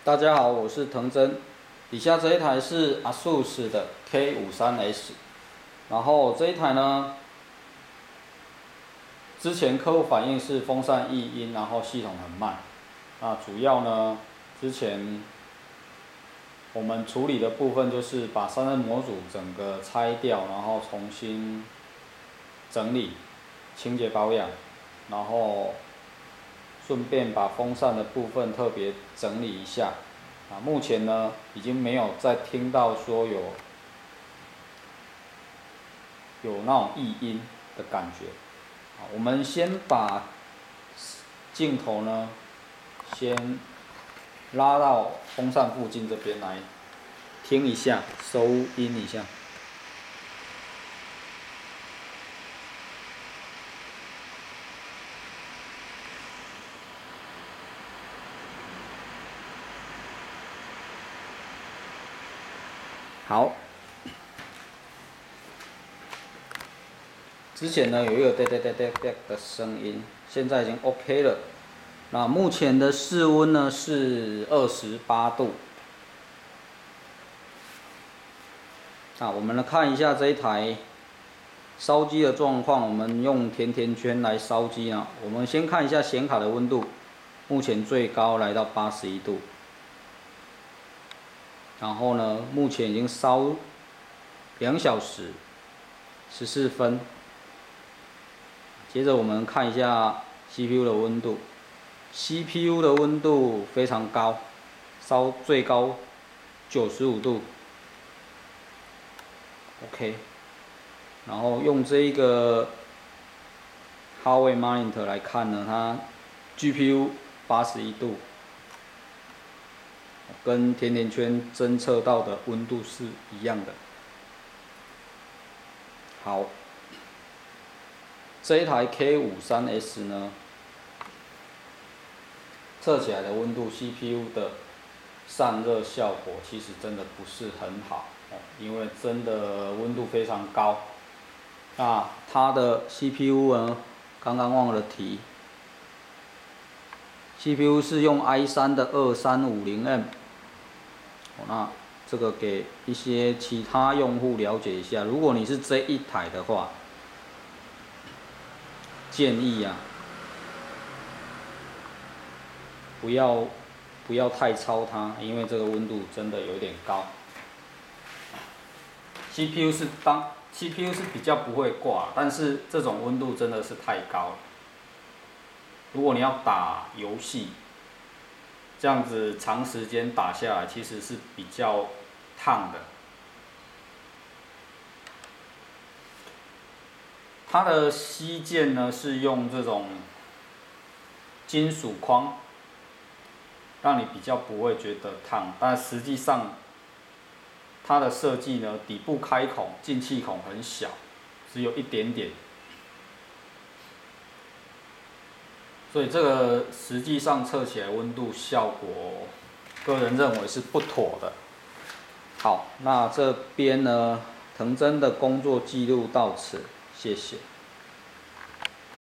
大家好，我是腾真。底下这一台是 ASUS 的 K53S， 然后这一台呢，之前客户反映是风扇异音，然后系统很慢。那主要呢，之前我们处理的部分就是把散热模组整个拆掉，然后重新整理、清洁保养，然后顺便把风扇的部分特别整理一下。目前呢，已经没有再听到说有那种异音的感觉。我们先把镜头呢，先拉到风扇附近这边来听一下，收音一下。好，之前呢有一个哒哒哒哒哒的声音，现在已经 OK 了。那目前的室温呢是28度。我们来看一下这一台烧机的状况。我们用甜甜圈来烧机啊。我们先看一下显卡的温度，目前最高来到81度。然后呢，目前已经烧2小时14分。接着我们看一下 CPU 的温度 ，CPU 的温度非常高，烧最高95度。OK， 然后用这一个 Huawei Monitor 来看呢，它 GPU 81度。跟甜甜圈侦测到的温度是一样的。好，这一台 K53S 呢，测起来的温度 CPU 的散热效果其实真的不是很好，因为真的温度非常高。那它的 CPU 呢，刚刚忘了提 ，CPU 是用 i3 的2350M。那这个给一些其他用户了解一下，如果你是这一台的话，建议不要太超它，因为这个温度真的有点高。CPU 是比较不会挂，但是这种温度真的是太高了。如果你要打游戏，这样子长时间打下来，其实是比较烫的。它的吸键呢是用这种金属框，让你比较不会觉得烫，但实际上它的设计呢，底部开孔、进气孔很小，只有一点点。所以这个实际上测起来温度效果，个人认为是不妥的。好，那这边呢，腾真的工作记录到此，谢谢。